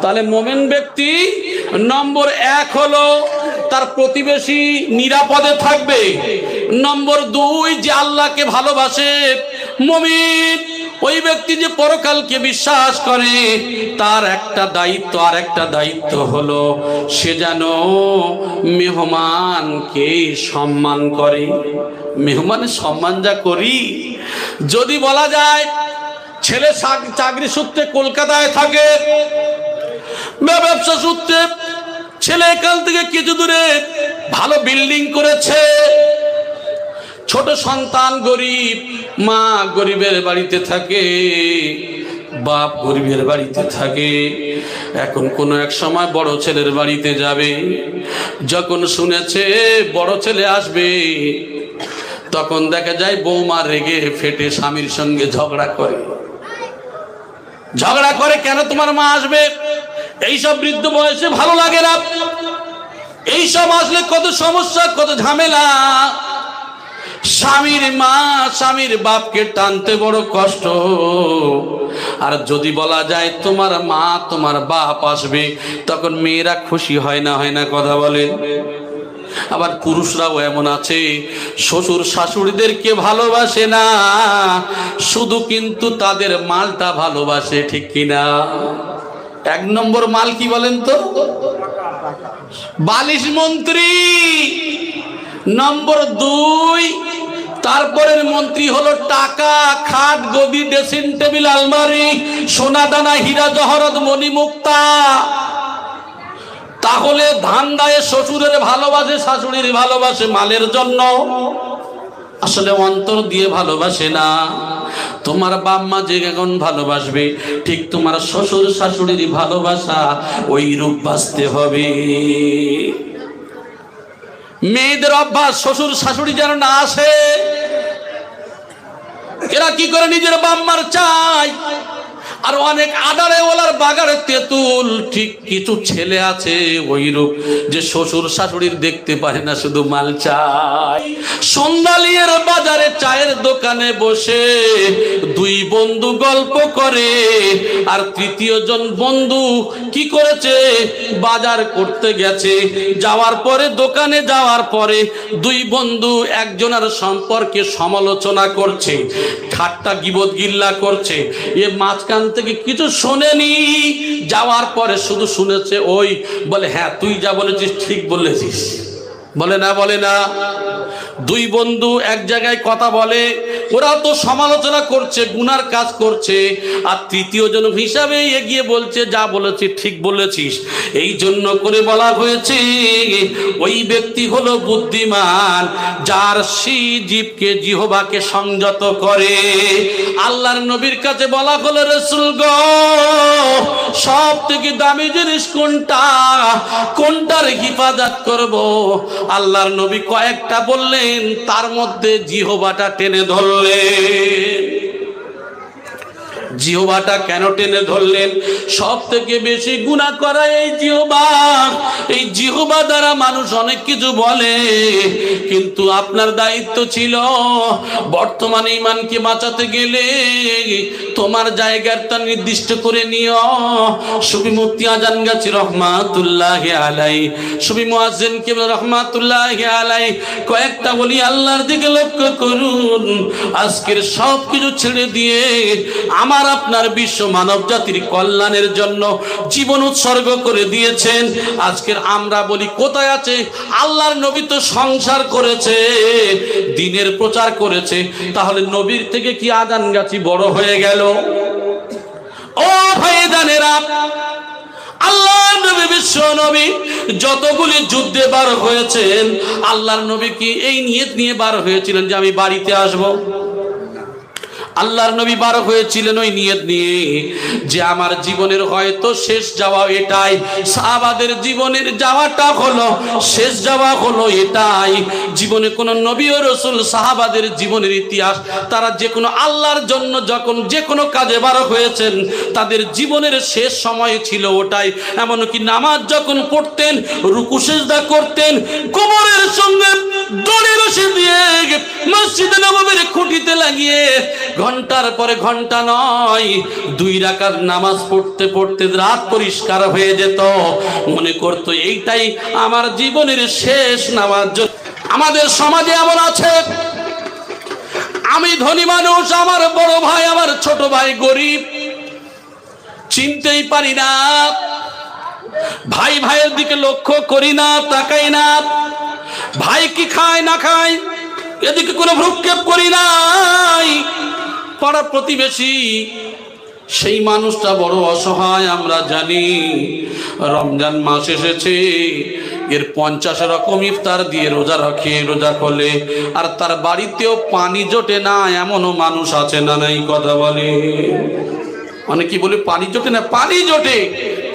তাহলে মোমেন ব্যক্তি নম্বর 1 হলো তার প্রতিবেশী নিরাপদে থাকবে। নম্বর 2 যে আল্লাহকে ভালোবাসে। মুমিন ওই ব্যক্তি যে পরকালকে বিশ্বাস করে, তার একটা দায়িত্ব, আর একটা দায়িত্ব হলো সে যেন মেহমানকে সম্মান করে। মেহমানের সম্মান যা করি, যদি বলা যায় ছেলে চাকরি সূত্রে কলকাতায় থাকে, ব্যবসা সূত্রে ছেলে এখান থেকে কিছু দূরে ভালো বিল্ডিং করেছে, ছোট সন্তান গরিব, মা গরিবের বাড়িতে থাকে, বাপ গরিবের বাড়িতে থাকে। এখন কোনো এক সময় বড় ছেলের বাড়িতে যাবে, যখন শুনেছে বড় ছেলে আসবে, তখন দেখা যায় বৌমা রেগে ফেটে স্বামীর সঙ্গে ঝগড়া করে। কেন তোমার মা আসবে? এইসব বৃদ্ধ বয়সে ভালো লাগে না, এইসব আসলে কত সমস্যা, কত ঝামেলা। স্বামীর মা স্বামীর বাপকে টানতে বড় কষ্ট। আর যদি বলা যায় তোমার মা তোমার বাপ আসবে, তখন মেয়েরা খুশি হয় না কথা বলেন। আবার পুরুষরাও এমন আছে, শ্বশুর শাশুড়িদেরকে ভালোবাসে না, শুধু কিন্তু তাদের মালটা ভালোবাসে, ঠিক কিনা? 1 নম্বর মাল কি বলেন তো? বালিশ মন্ত্রী। নম্বর 2 তারপরের মন্ত্রী হলো টাকা, খাট, গদি, ড্রেসিং টেবিল, আলমারি, সোনা দানা, হীরা জহরত, মণি মুক্তা। তাহলে ধান্দায় শ্বশুরের ভালোবাসে, শাশুড়ির ভালোবাসে মালের জন্য, আসলে অন্তর দিয়ে ভালোবাসে না। তোমার বাপ মা যে এখন ভালোবাসবে, ঠিক তোমার শ্বশুর শাশুড়ির ভালোবাসা ওই রূপ বাঁচতে হবে। মেয়েদের অভ্যাস শ্বশুর শাশুড়ি যেন না আসে, এরা কি করে নিজের বাপ মার চায়। আর অনেক আদারে ওলার বাগারে তেঁতুল, ঠিক কিছু ছেলে আছে ওইরূপ, যে শ্বশুর শাশুড়ির দেখতে পারে না, শুধু মাল চায়। সন্ধ্যালিয়ার বাজারে চায়ের দোকানে বসে 2 বন্ধু গল্প করে, আর 3য় জন বন্ধু কি করেছে, বাজার করতে গেছে। যাওয়ার পরে, দোকানে যাওয়ার পরে 2 বন্ধু একজনের সম্পর্কে সমালোচনা করছে, ঠাট্টা গীবত গিল্লা করছে। এ মাঝখান থেকে কিছু শোনেনি, যাওয়ার পরে শুধু শুনেছে, ওই বলে হ্যাঁ তুই যা বলেছিস ঠিক বলেছিস, বলে না। 2 বন্ধু এক জায়গায় কথা বলে, ওরা তো সমালোচনা করছে, গুনার কাজ করছে, আর 3য় জন হিসাবে এগিয়ে বলছে যা বলেছিস ঠিক বলেছিস। এই জন্য করে বলা হয়েছে ওই ব্যক্তি হলো বুদ্ধিমান, যার জীবকে জিহ্বাকে সংযত করে। আল্লাহর নবীর কাছে বলা হলো, রাসূল গো, সব থেকে দামি জিনিস কোনটার হিফাজত করব? আল্লাহর নবী কয়েকটা বললেন, তার মধ্যে জিহ্বাটা টেনে ধরলেন। জিহ্বাটা কেন টেনে ধরলেন? সব থেকে বেশি গুনাহ করা এই জিহ্বা। এই জিহ্বা দ্বারা মানুষ অনেক কিছু বলে, কিন্তু আপনার দায়িত্ব ছিল বর্তমানে ইমানকে বাঁচাতে গেলে তোমার জায়গাটা নির্দিষ্ট করে নিও। সুফি মুফতি আজান গাছি রহমাতুল্লাহি আলাইহি, সুফি মুয়াজ্জিন কিবলা রহমাতুল্লাহি আলাইহি কয়েকটা বলি, আল্লাহর দিকে লক্ষ্য করুন। আজকের সব কিছু ছেড়ে দিয়ে আমার আপনার বিশ্ব মানব জাতির কল্যাণের জন্য জীবন উৎসর্গ করে দিয়েছেন। আজকের আমরা বলি কোথায় আছে? আল্লাহর নবী তো সংসার করেছে, দ্বীনের প্রচার করেছে, তাহলে নবীর থেকে কি আজান গাছি বড় হয়ে গেল? ও ভাইজানেরা, আল্লাহর নবী বিশ্ব নবী যতগুলি যুদ্ধে বার হয়েছেন, আল্লাহর নবী কি এই নিয়ত নিয়ে বার হয়েছিলেন যে আমি বাড়িতে আসব? আল্লাহর নবী বার হয়েছিলেন ওই নিয়ত নিয়ে যে আমার জীবনের হয়তো শেষ যাওয়া এটাই। সাহাবাদের জীবনের যাওয়াটা হলো শেষ যাওয়া, হলো এটাই। জীবনে কোন নবী ও রাসূল সাহাবাদের জীবনের ইতিহাস, তারা যে কোনো আল্লাহর জন্য যখন যে কোনো কাজে বার হয়েছেন, তাদের জীবনের শেষ সময় ছিল ওটাই। এমনকি নামাজ যখন পড়তেন, রুকু সিজদা করতেন, কবরের সঙ্গে দড়ি রশি দিয়ে মসজিদে নববীর খুঁটিতে লাগিয়ে ঘন্টার পরে ঘন্টা নয় 2 রাকাত নামাজ পড়তে পড়তে রাত পরিষ্কার হয়ে যেত। মনে করতো এইটাই আমার জীবনের শেষ নামাজ। আমাদের সমাজে এমন আছে, আমি ধনী মানুষ, আমার বড় ভাই আমার ছোট ভাই গরিব, চিনতেই পারি না, ভাই ভাইয়ের দিকে লক্ষ্য করি না, তাকাই না, ভাই কি খায় না খায় এদিকে কোনো ভ্রুক্ষেপ করি নাই। পাড়া প্রতিবেশী সেই মানুষটা বড় অসহায়, আমরা জানি রমজান মাস এসেছে, এর 50 রকম ইফতার দিয়ে রোজা রাখে, রোজা করলে আর তার বাড়িতেও পানি জোটে না, এমনও মানুষ আছে না নাই? কথা বলে অনেকে বলে পানি জোটে না, পানি জোটে,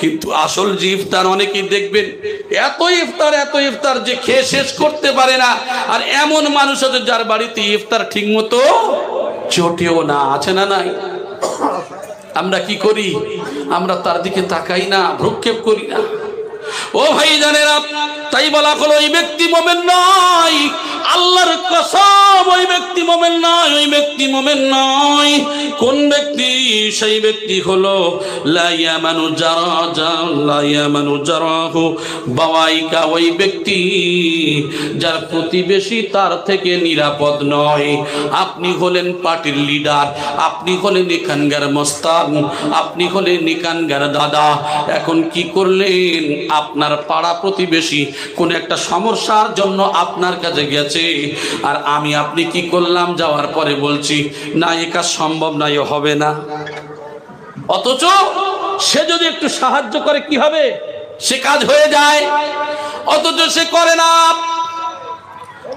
কিন্তু আসল যে ইফতার অনেকেই দেখবেন এত ইফতার যে খেয়ে শেষ করতে পারে না। আর এমন মানুষ আছে যার বাড়িতে ইফতার ঠিক মতো জোটেও না, আছে না নাই? আমরা কি করি? আমরা তার দিকে তাকাই না, ভ্রুক্ষেপ করি না। ও ভাই জানেরা, তাই বলা হলো ওই ব্যক্তি মুমিন নয়, আল্লাহর কসম ওই ব্যক্তি মুমিন নয়, ওই ব্যক্তি মুমিন নয়। কোন ব্যক্তি? সেই ব্যক্তি হলো লা ইয়ামানু জারাহু বাওয়াইকা, ওই ব্যক্তি যার প্রতিবেশী তার থেকে নিরাপদ নয়। আপনি হলেন পার্টির লিডার, আপনি হলেন এখানকার মস্তান, আপনি হলেন এখানকার দাদা, এখন কি করলেন? আপনার পাড়া প্রতিবেশী কোন একটা সমস্যার জন্য আপনার কাছে গেছে, আর আপনি কি করলাম? যাওয়ার পরে বলছি না, এ কাজ সম্ভব না, এ হবে না। অথচ সে যদি একটু সাহায্য করে কি হবে? সে কাজ হয়ে যায়, অথচ সে করে না।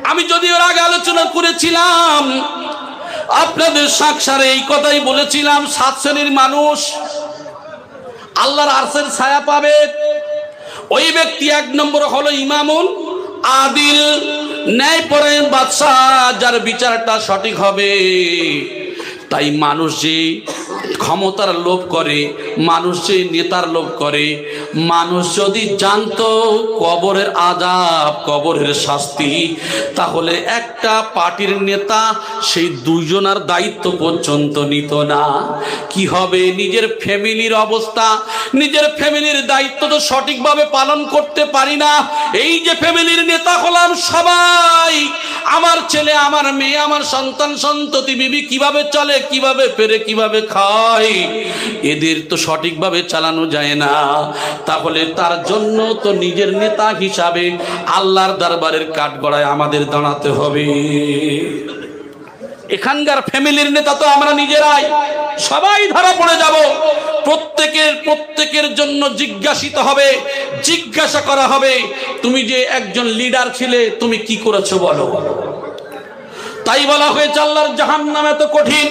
আমি যদি ওর আগে আলোচনা করেছিলাম, আপনাদের সাক্ষারে এই কথাই বলেছিলাম, 7 শ্রেণীর মানুষ আল্লাহর আরশের ছায়া পাবে। ওই ব্যক্তি 1 নম্বর হলো ইমামুন আদিল, ন্যায়পরায়ণ বাদশাহ, যার বিচারটা সঠিক হবে। তাই মানুষ যে ক্ষমতার লোভ করে, মানুষ যে নেতার লোভ করে, মানুষ যদি জানতো কবরের আযাব, কবরের শাস্তি, তাহলে একটা পার্টির নেতা সেই 2 জনের দায়িত্ব পর্যন্ত নিত না। কি হবে? নিজের ফ্যামিলির অবস্থা, নিজের ফ্যামিলির দায়িত্ব তো সঠিকভাবে পালন করতে পারি না। এই যে ফ্যামিলির নেতা হলাম সবাই, আমার ছেলে, আমার মেয়ে, আমার সন্তান সন্ততি, বিবি কিভাবে চলে, কিভাবে ফেরে, কিভাবে খায়, এদের তো সঠিকভাবে চালানো যায় না। তাহলে তার জন্য তো নিজের নেতা হিসাবে আল্লাহর দরবারের কাঠগড়ায় আমাদের দাঁড়াতে হবে। এখানকার ফ্যামিলির নেতা তো আমরা নিজেরাই, সবাই ধরা পড়ে যাব। প্রত্যেকের জন্য জিজ্ঞাসিত হবে, জিজ্ঞাসা করা হবে, তুমি যে একজন লিডার ছিলে, তুমি কি করেছো বলো। তাই বলা হয়েছে আল্লাহর জাহান্নাম এত কঠিন।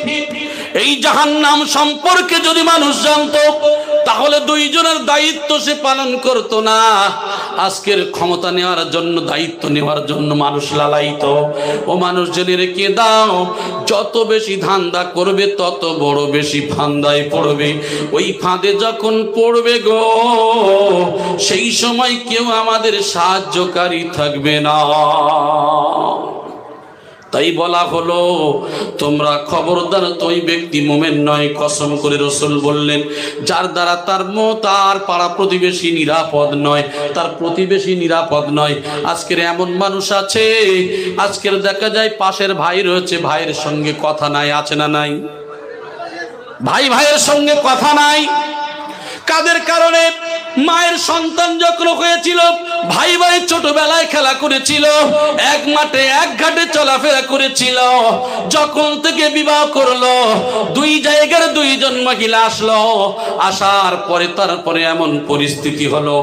এই জাহান্নাম সম্পর্কে যদি মানুষ জানতো, তাহলে 2 জনের দায়িত্ব সে পালন করত না। আজকের ক্ষমতা নেওয়ার জন্য, দায়িত্ব নেওয়ার জন্য মানুষ লালায়িত। ও মানুষ জেনে রেখে দাও, যত বেশি ধান্দা করবে তত বড় বেশি ফান্দায় পড়বে। ওই ফাঁদে যখন পড়বে গো, সেই সময় কেউ আমাদের সাহায্যকারী থাকবে না। তাই বলা হলো, তোমরা খবরদার, ওই ব্যক্তি মুমিন নয়। কসম করে রাসূল বললেন, যার দ্বারা তার পাড়া প্রতিবেশী নিরাপদ নয়, তার প্রতিবেশী নিরাপদ নয়। আজকের এমন মানুষ আছে, আজকের দেখা যায় পাশের ভাই রয়েছে, ভাইয়ের সঙ্গে কথা নাই, আছে না নাই? ভাই ভাইয়ের সঙ্গে কথা নাই। কাদের কারণে? মায়ের সন্তান যখন হয়েছিল, ভাই ভাই ছোটবেলায় খেলা করেছিল, এক মাঠে এক ঘাটে চলাফেরা করেছিল। যখন থেকে বিবাহ করলো, 2 জায়গার 2 জন মহিলা আসলো। আসার পরে তারপরে এমন পরিস্থিতি হলো,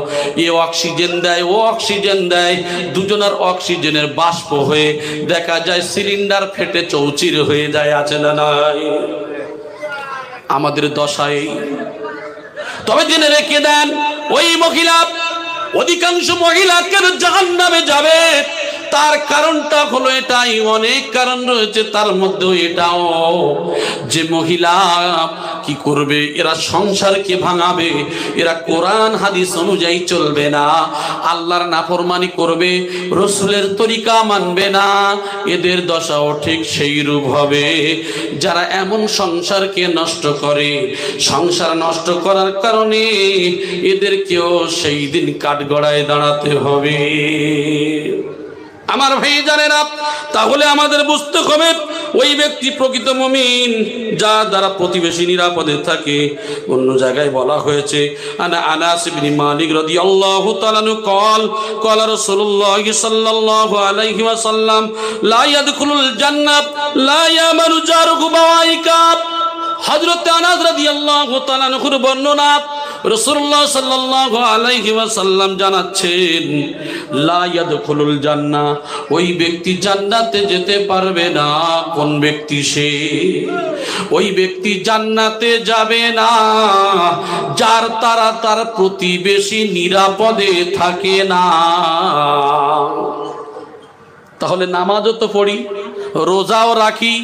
এ অক্সিজেন দেয়, ও অক্সিজেন দেয়, 2 জনের অক্সিজেনের বাষ্প হয়ে দেখা যায় সিলিন্ডার ফেটে চৌচির হয়ে যায়, আছে না নাই? আমাদের দশায়। তবে জেনে রেখে দেন, ওই মহিলা, অধিকাংশ মহিলা কেন জাহান্নামে যাবে, তার কারণটা হলো এটাই, অনেক কারণ রয়েছে, তার মধ্যে এটাও যে মহিলা কি করবে, এরা সংসারকে ভাঙাবে, এরা কোরআন হাদিস অনুযায়ী চলবে না, আল্লাহর নাফরমানি করবে, রসুলের তরিকা মানবে না, এদের দশাও ঠিক সেই রূপ হবে। যারা এমন সংসারকে নষ্ট করে, সংসার নষ্ট করার কারণে এদেরকেও সেই দিন কাঠগড়ায় দাঁড়াতে হবে। আমার ভাই জানেন, তাহলে আমাদের বুঝতে হবে ওই ব্যক্তি প্রকৃত মুমিন যার দ্বারা প্রতিবেশী নিরাপদে থাকে। অন্য জায়গায় বলা হয়েছে, আনাস ইবনে মালিক রাদিয়াল্লাহু তাআলা قال رسول الله صلى الله عليه وسلم لا يدخل الجنة لا يأمن جاره بوائقا। হযরত আনাস রাদিয়াল্লাহু তাআলা এর বর্ণনা, রাসূলুল্লাহ সাল্লাল্লাহু আলাইহি ওয়াসাল্লাম জানাচ্ছেন, লা ইয়াদখুলুল জান্নাহ, ওই ব্যক্তি জান্নাতে যেতে পারবে না। কোন ব্যক্তি সে? ওই ব্যক্তি জান্নাতে যাবে না যার দ্বারা তার প্রতিবেশী নিরাপদে থাকে না। তাহলে নামাজও তো পড়ি, রোজাও রাখি,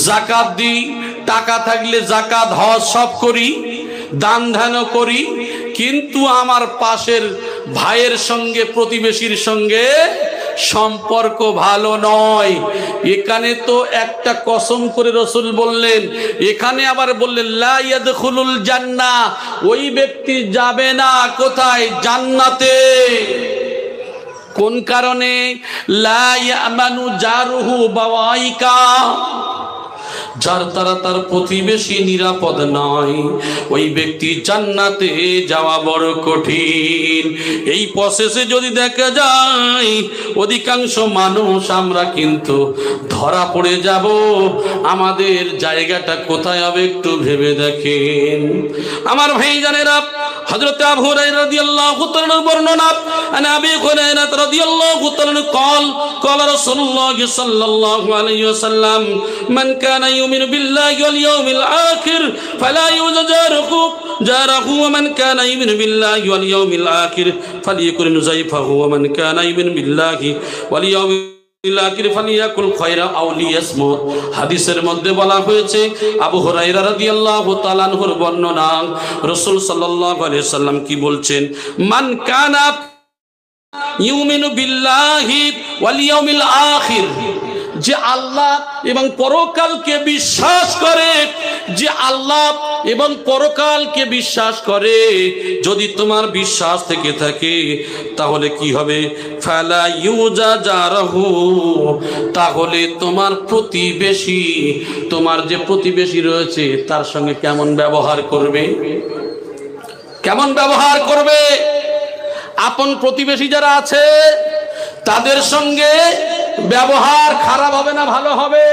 যাকাত দিই, টাকা থাকলে যাকাত হজ সব করি, দান ধ্যানও করি, কিন্তু আমার পাশের ভাইয়ের সঙ্গে, প্রতিবেশীর সঙ্গে সম্পর্ক ভালো নয়। এখানে তো একটা কসম করে রসুল বললেন, এখানে আবার বললেন লা ইয়াদখুলুল জান্নাহ, ওই ব্যক্তি যাবে না কোথায়? জান্নাতে। কোন কারণে? লা ইয়ামানু জারুহু বাওয়াইকা, যার দ্বারা তার প্রতিবেশী নিরাপদ নয়, ওই ব্যক্তি জান্নাতে যাওয়া বড় কঠিন। এই প্রসেসে যদি দেখা যায় অধিকাংশ মানুষ আমরা কিন্তু ধরা পড়ে যাব। আমাদের জায়গাটা কোথায় হবে একটু ভেবে দেখেন। আমার ভাই জানেরা, হযরত আবু হুরায়রা রাদিয়াল্লাহু তাআলা বর্ণনা, আনা আবি হুরায়রা রাদিয়াল্লাহু তাআলা قال رسول الله صلى الله عليه وسلم من كان يؤمن بالله واليوم الآخر فلا يؤذ جاره ومن كان يؤمن بالله واليوم الآخر فليكرم ضيفه ومن كان يؤمن بالله واليوم হাদিসের মধ্যে বলা হয়েছে, আবু হুরায়রা রাদিয়াল্লাহু তাআলা আনহুর বর্ণনা, রাসূল সাল্লাল্লাহু আলাইহি ওয়াসাল্লাম কি বলছেন, মান কানা ইউমিনু বিল্লাহি ওয়াল ইয়াউমিল আখির, যে আল্লাহ এবং পরকালকে বিশ্বাস করে, যে আল্লাহ এবং পরকালকে বিশ্বাস করে, যদি তোমার বিশ্বাস থেকে থাকে তাহলে কি হবে? ফালা ইউজা জারহু, তাহলে তোমার প্রতিবেশী, তোমার যে প্রতিবেশী রয়েছে তার সঙ্গে কেমন ব্যবহার করবে? কেমন ব্যবহার করবে? আপন প্রতিবেশী যারা আছে তাদের সঙ্গে ব্যবহার খারাপ হবে না ভালো হবে?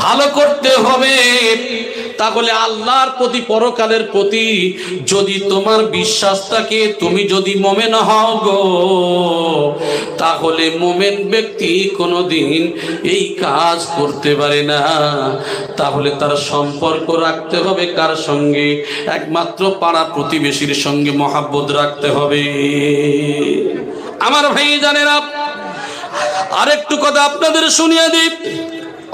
ভালো করতে হবে। তাহলে আল্লাহর প্রতি, পরকালের প্রতি যদি তোমার বিশ্বাস থাকে, তুমি যদি মুমিন হও গো, তাহলে মুমিন ব্যক্তি কোনোদিন এই কাজ করতে পারে না। তাহলে তার সম্পর্ক রাখতে হবে কার সঙ্গে? একমাত্র পাড়া প্রতিবেশীর সঙ্গে মহাব্বত রাখতে হবে। আমার ভাই জানেরা, আরেকটু কথা আপনাদের শুনিয়ে দিই,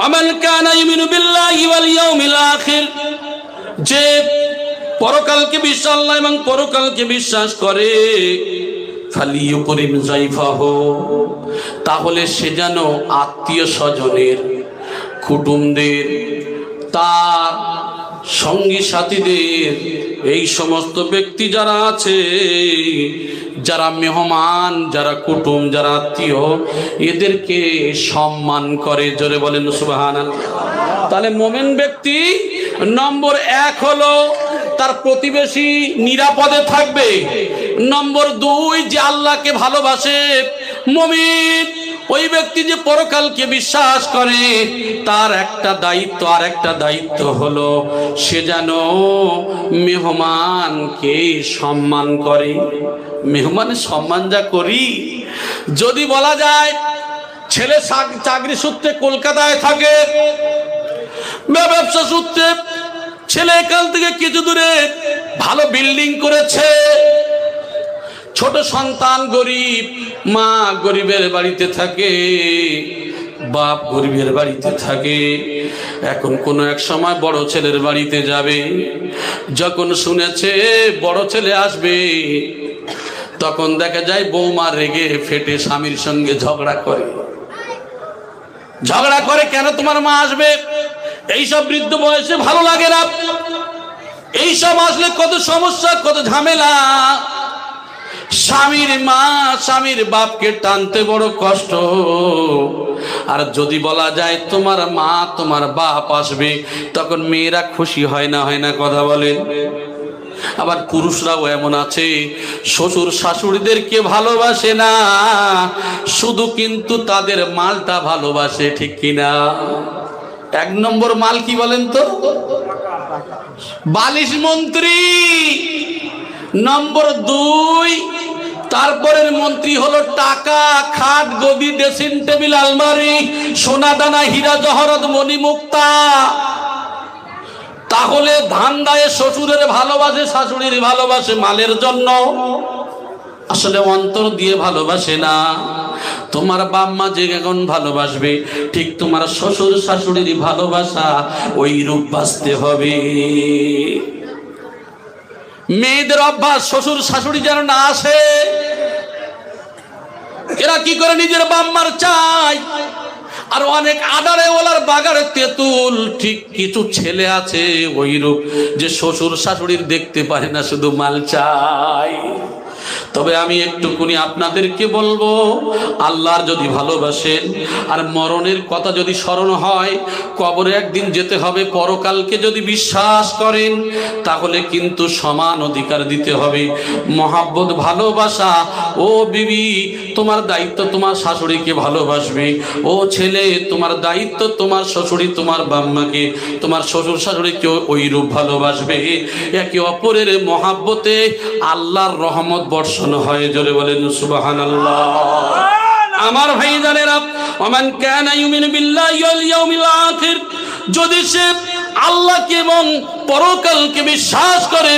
আমান কানা ইউমিনু বিল্লাহি ওয়াল ইয়াউমিল আখির, যে পরকালকে বিশ্বাস, আল্লাহ এবং পরকালকে বিশ্বাস করে, ফালিয়ুকরিম যায়ফাহু, তাহলে সে যেন আত্মীয় স্বজনের, কুটুমদের, তার সঙ্গী সাথীদের, এই সমস্ত ব্যক্তি যারা আছে, যারা মেহমান, যারা কুটুম, যারা আত্মীয়, এদেরকে সম্মান করে। জোরে বলেন সুবহানাল্লাহ। তাহলে মুমিন ব্যক্তি নম্বর 1 হলো তার প্রতিবেশী নিরাপদে থাকবে। নম্বর 2, যে আল্লাহকে ভালোবাসে। মুমিন ওই ব্যক্তি যে পরকালকে বিশ্বাস করে, তার একটা দায়িত্ব, আর একটা দায়িত্ব হলো সে যেন মেহমানকে সম্মান করে। মেহমানের সম্মান যা করি, যদি বলা যায় ছেলে চাকরি সূত্রে কলকাতায় থাকে, ব্যবসা সূত্রে ছেলে এখান থেকে কিছু দূরে ভালো বিল্ডিং করেছে, ছোট সন্তান গরিব, মা গরিবের বাড়িতে থাকে, বাপ গরিবের বাড়িতে থাকে। এখন কোনো এক সময় বড় ছেলের বাড়িতে যাবে। যখন শুনেছে বড় ছেলে আসবে, তখন দেখা যায় বৌমা রেগে ফেটে স্বামীর সঙ্গে ঝগড়া করে। কেন তোমার মা আসবে? এইসব বৃদ্ধ বয়সে ভালো লাগে না। এইসব আসলে কত সমস্যা, কত ঝামেলা। স্বামীর মা স্বামীর বাপকে টানতে বড় কষ্ট। আর যদি বলা যায় তোমার মা তোমার বাপ আসবে, তখন মেয়েরা খুশি হয় না কথা বলেন। আবার পুরুষরাও এমন আছে, শ্বশুর শাশুড়িদেরকে ভালোবাসে না, শুধু কিন্তু তাদের মালটা ভালোবাসে, ঠিক কিনা? এক নম্বর মাল কি বলেন তো? বালিশ মন্ত্রী। নম্বর 2, তারপরের মন্ত্রী হলো টাকা, খাট, গদি, ড্রেসিং টেবিল, আলমারি, সোনা দানা, হীরা জহরত, মণি মুক্তা। তাহলে ধান্দায় শ্বশুরের ভালোবাসে, শাশুড়ির ভালোবাসে মালের জন্য, আসলে অন্তর দিয়ে ভালোবাসে না। তোমার বাপ মা যে এখন ভালোবাসবে, ঠিক তোমার শ্বশুর শাশুড়ির ভালোবাসা ওই রূপ বাঁচতে হবে। মেয়েদের অভ্যাস শ্বশুর শাশুড়ি যেন না আসে। এরা কি করে? নিজের বাপ মার চাই। আর অনেক আদারে ওলার বাগারে তেঁতুল, ঠিক কিছু ছেলে আছে ওই রূপ, যে শ্বশুর শাশুড়ির দেখতে পারে না, শুধু মাল চাই। তবে আমি একটুকুনি আপনাদেরকে বলবো, আল্লাহর যদি ভালোবাসেন আর মরণের কথা যদি স্মরণ হয়, কবরে একদিন যেতে হবে, পরকালকে যদি বিশ্বাস করেন, তাহলে কিন্তু সমান অধিকার দিতে হবে। মহাব্বত, ভালোবাসা। ও বিবি, তোমার দায়িত্ব তোমার শাশুড়িকে ভালোবাসবে। ও ছেলে, তোমার দায়িত্ব তোমার শ্বশুড়ি, তোমার বাম্মাকে, তোমার শ্বশুর শাশুড়িকে ওই রূপ ভালোবাসবে। একে অপরের মহাব্বতে আল্লাহর রহমত বর্ষণ হয়। জোরে বলেন সুবহানাল্লাহ। আমার ভাই জানেরা, ওমান কানা ইউমিনু বিল্লাহি ওয়াল ইয়াউমিল আখির, যদি সে আল্লাহকে এবং পরকালকে বিশ্বাস করে,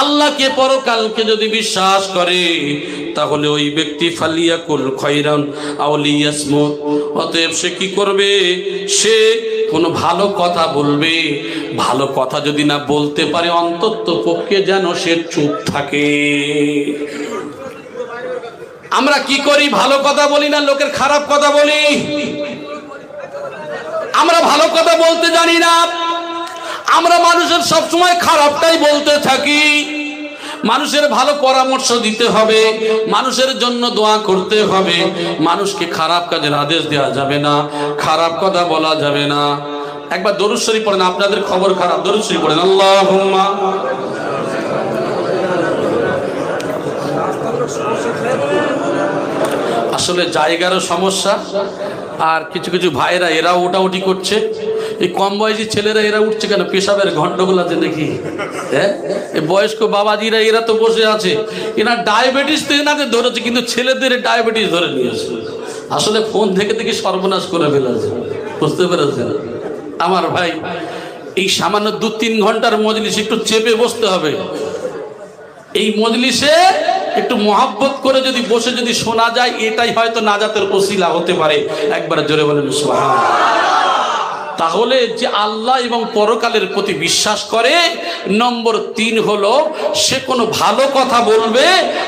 আল্লাহকে পরকালকে যদি বিশ্বাস করে, তাহলে ওই ব্যক্তি ফালিয়াকুল খায়রান আও লিয়াসমুত, অতএব সে কি করবে? সে কোনো ভালো কথা বলবে। ভালো কথা যদি না বলতে পারে, অন্তত পক্ষে যেন সে চুপ থাকে। আমরা কি করি? ভালো কথা বলি না, লোকের খারাপ কথা বলি। আমরা ভালো কথা বলতে জানি না, আমরা মানুষের সবসময় খারাপটাই বলতে থাকি। মানুষের ভালো পরামর্শ দিতে হবে, মানুষের জন্য দোয়া করতে হবে। মানুষকে খারাপ কাজের আদেশ দেওয়া যাবে না, খারাপ কথা বলা যাবে না। একবার দরুদ শরীফ পড়েন, আপনাদের খবর খারাপ। দরুদ শরীফ পড়েন, আল্লাহুম্মা। আসলে জায়গারও সমস্যা, আর কিছু কিছু ভাইরা এরা ওটাউটি করছে। এই কম বয়সী ছেলেরা এরা উঠছে কেন? পেশাবের গন্ডগোল আছে নাকি? হ্যাঁ, এই বয়স্ক বাবাজিরা এরা তো বসে আছে, এরা ডায়াবেটিস তো এনাদের ধরেছে, কিন্তু ছেলেদের ডায়াবেটিস ধরে নিয়েছে। আসলে ফোন থেকে থেকে সর্বনাশ করে ফেলেছে, বুঝতে পেরেছেন? আমার ভাই, এই সামান্য 2-3 ঘন্টার মজলিস একটু চেপে বসতে হবে। এই মজলিসে একটু মহাব্বত করে যদি বসে যদি শোনা যায়, এটাই হয়তো নাজাতের ওসিলা হতে পারে। একবার জোরে বলেন সুবহানাল্লাহ। তাহলে যে আল্লাহ এবং পরকালের প্রতি বিশ্বাস করে, নম্বর 3 হলো সে কোনো ভালো কথা বলবে,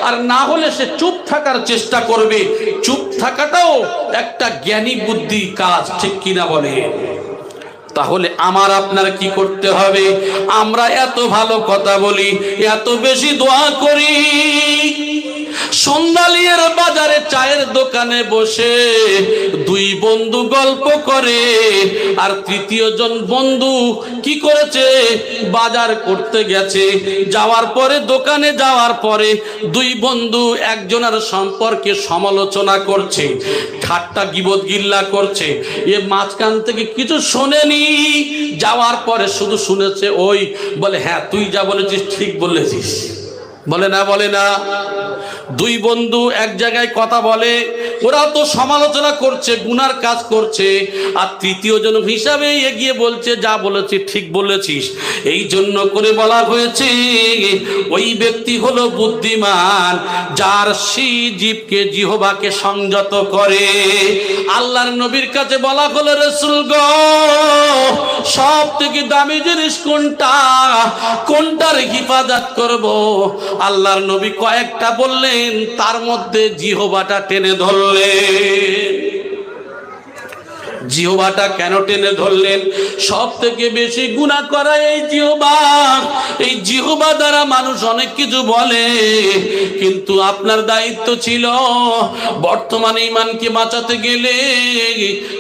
আর না হলে সে চুপ থাকার চেষ্টা করবে। চুপ থাকাটাও একটা জ্ঞানী বুদ্ধি কাজ, ঠিক কিনা বলে? তাহলে আমার আপনার কি করতে হবে? আমরা এত ভালো কথা বলি, এত বেশি দোয়া করি, সন্ধ্যালিয়ার বাজারে চায়ের দোকানে বসে 2 বন্ধু গল্প করে, আর 3য় জন বন্ধু কি করেছে? বাজার করতে গেছে। যাওয়ার পরে, দোকানে যাওয়ার পরে 2 বন্ধু একজনের সম্পর্কে সমালোচনা করছে, ঠাট্টা গীবত গিল্লা করছে। এ মাঝখান থেকে কিছু শোনেনি, যাওয়ার পরে শুধু শুনেছে। ওই বলে, হ্যাঁ তুই যা বলেছিস ঠিক বলেছিস। বলে না? 2 বন্ধু এক জায়গায় কথা বলে, ওরা তো সমালোচনা করছে, গুনার কাজ করছে, আর তৃতীয় জন হিসাবে এগিয়ে বলছে যা বলেছি ঠিক বলেছিস। এই জন্য করে বলা হয়েছে ওই ব্যক্তি হলো বুদ্ধিমান যার জীবকে জিহ্বাকে সংযত করে। আল্লাহর নবীর কাছে বলা হলো রাসূল গো, সব থেকে দামি জিনিস কোনটা, কোনটার হিফাজত করব? আল্লাহর নবী কয়েকটা বললেন, তার মধ্যে জিহ্বাটা টেনে ধরলেন। জিহ্বাটা কেন টেনে ধরলেন? সব থেকে বেশি গুনাহ করা এই জিহ্বা। এই জিহ্বা দ্বারা মানুষ অনেক কিছু বলে, কিন্তু আপনার দায়িত্ব ছিল বর্তমানে ঈমানকে বাঁচাতে গেলে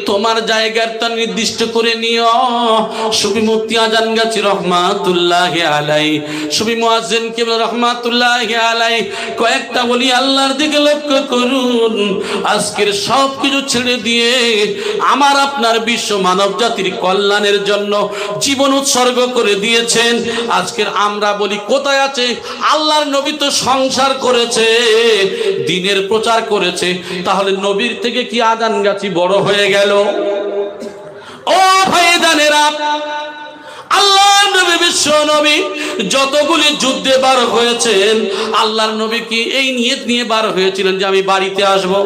তোমার জায়গাটা নির্দিষ্ট করে নিও। সুফি মুফতি আজান গাছি রহমাতুল্লাহি আলাইহি, সুফি মুয়াজ্জিন কিবলা রহমাতুল্লাহি আলাইহি কয়েকটা বলি আল্লাহর দিকে লক্ষ্য করুন। আজকের সব কিছু ছেড়ে দিয়ে আমার আপনার বিশ্ব মানব জাতির কল্যাণের জন্য জীবন উৎসর্গ করে দিয়েছেন। আজকের আমরা বলি কোথায় আছে? আল্লাহর নবী তো সংসার করেছে, দ্বীনের প্রচার করেছে, তাহলে নবীর থেকে কি আজান গাছি বড় হয়ে গেল? ও ভাইজানেরা, আল্লাহর নবী বিশ্ব নবী যতগুলি যুদ্ধে বার হয়েছেন, আল্লাহর নবী কি এই নিয়ত নিয়ে বার হয়েছিলেন যে আমি বাড়িতে আসবো?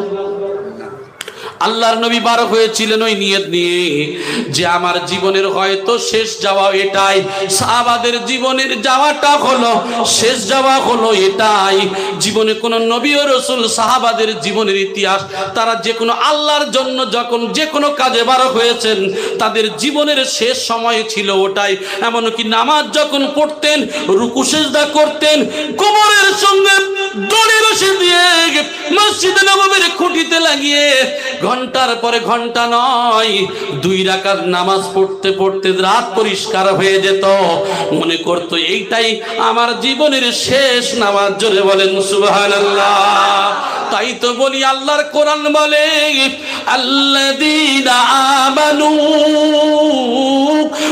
আল্লাহর নবী বার হয়েছিলেন ওই নিয়ত নিয়ে যে আমার জীবনের হয়তো শেষ যাওয়া এটাই। সাহাবাদের জীবনের যাওয়াটা হলো শেষ যাওয়া হলো এটাই। জীবনে কোন নবী ও রাসূল সাহাবাদের জীবনের ইতিহাস, তারা যে কোনো আল্লাহর জন্য যখন যে কোনো কাজে বার হয়েছেন, তাদের জীবনের শেষ সময় ছিল ওটাই। এমনকি নামাজ যখন পড়তেন, রুকু সিজদা করতেন, কোমরের সঙ্গে দড়ি রশি দিয়ে মসজিদে নববীর খুঁটিতে লাগিয়ে ঘন্টার পরে ঘন্টা নয় 2 রাকাত নামাজ পড়তে পড়তে রাত পরিষ্কার হয়ে যেত। মনে করতো এইটাই আমার জীবনের শেষ নামাজ। জোরে বলেন সুবহানাল্লাহ। তাই তো বলি আল্লাহর কোরআন বলে আল্লাযীনা আমানু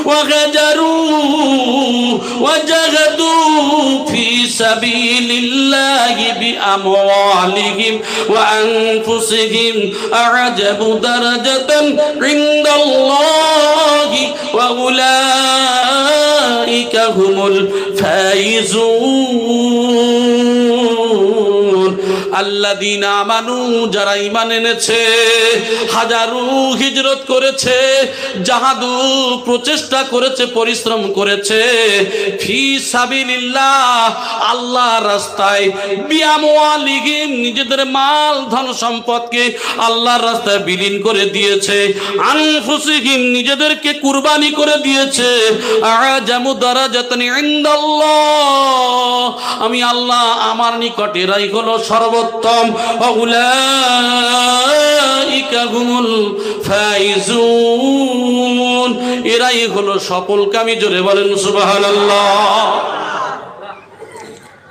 ওয়া গাজারু ওয়া জাহাদু ফি সাবিলিল্লাহি বিআমওয়ালিহিম ওয়া আনফুসিহিম আ'জাবু দারাজাতান ইনদাল্লাহি ওয়া উলাইকা হুমুল ফাইজুন। আল্লাযীনা আমানু, যারা ঈমান এনেছে, হাজারু হিজরত করেছে, জাহাদু প্রচেষ্টা করেছে, পরিশ্রম করেছে, ফি সাবিলিল্লাহ আল্লাহর রাস্তায়, বিআমওয়ালিহিম নিজেদের মাল ধন সম্পদকে আল্লাহর রাস্তায় বিলীন করে দিয়েছে, আনফুসিহিম নিজেদেরকে কুরবানি করে দিয়েছে, আ'জামু দারাজাতান ইনদাল্লাহ আমি আল্লাহ আমার নিকট এরাই হলো সর্বোত্তম। উলাইকা হুমুল ফাইজুন, এরাই হলো সফলকামী। জোরে বলেন সুবহানাল্লাহ।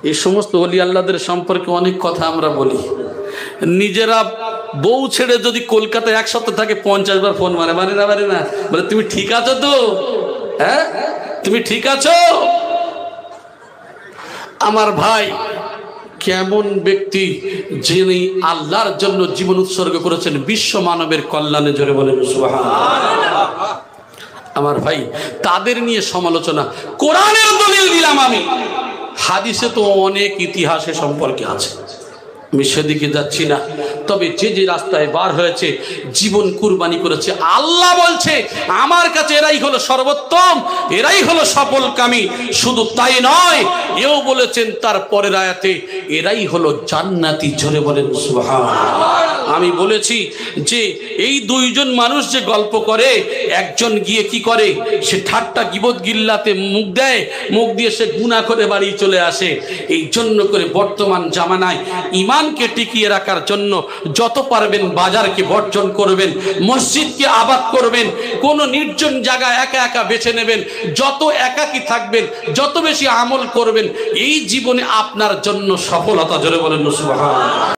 এই সমস্ত ওলি আল্লাহদের সম্পর্কে অনেক কথা আমরা বলি। নিজেরা বউ ছেড়ে যদি কলকাতায় 1 সপ্তাহ থাকে 50 বার ফোন মারে না বলে তুমি ঠিক আছো তো? হ্যাঁ, তুমি ঠিক আছো? আমার ভাই কেমন ব্যক্তি যিনি আল্লাহর জন্য জীবন উৎসর্গ করেছেন বিশ্ব মানবের কল্যাণে। জোরে বলেন সুবহানাল্লাহ। আমার ভাই, তাদের নিয়ে সমালোচনা, কোরআনের দলিল দিলাম আমি, হাদিসে তো অনেক ইতিহাসে সম্পর্কে আছে, আমি সেদিকে যাচ্ছি না। তবে যে যে রাস্তায় বার হয়েছে, জীবন কুরবানি করেছে, আল্লাহ বলছে আমার কাছে এরাই হলো সর্বোত্তম, এরাই হলো সফলকামী। শুধু তাই নয়, এও বলেছেন তার পরের আয়াতে এরাই হলো জান্নাতি। জোরে বলেন সুবহানাল্লাহ। আমি বলেছি যে এই 2 জন মানুষ যে গল্প করে, একজন গিয়ে কি করে, সে ঠাট্টা গীবত গিল্লাতে মুখ দেয়, মুখ দিয়ে সে গুনাহ করে বাড়ি চলে আসে। এই জন্য করে বর্তমান জামানায় ঈমানকে টিকিয়ে রাখার জন্য যত পারবেন বাজারকে বর্জন করবেন, মসজিদকে আবাদ করবেন, কোন নির্জন জায়গা একা একা বেছে নেবেন। যত একাকী থাকবেন, যত বেশি আমল করবেন, এই জীবনে আপনার জন্য সফলতা। জোরে বলেন সুবহানাল্লাহ।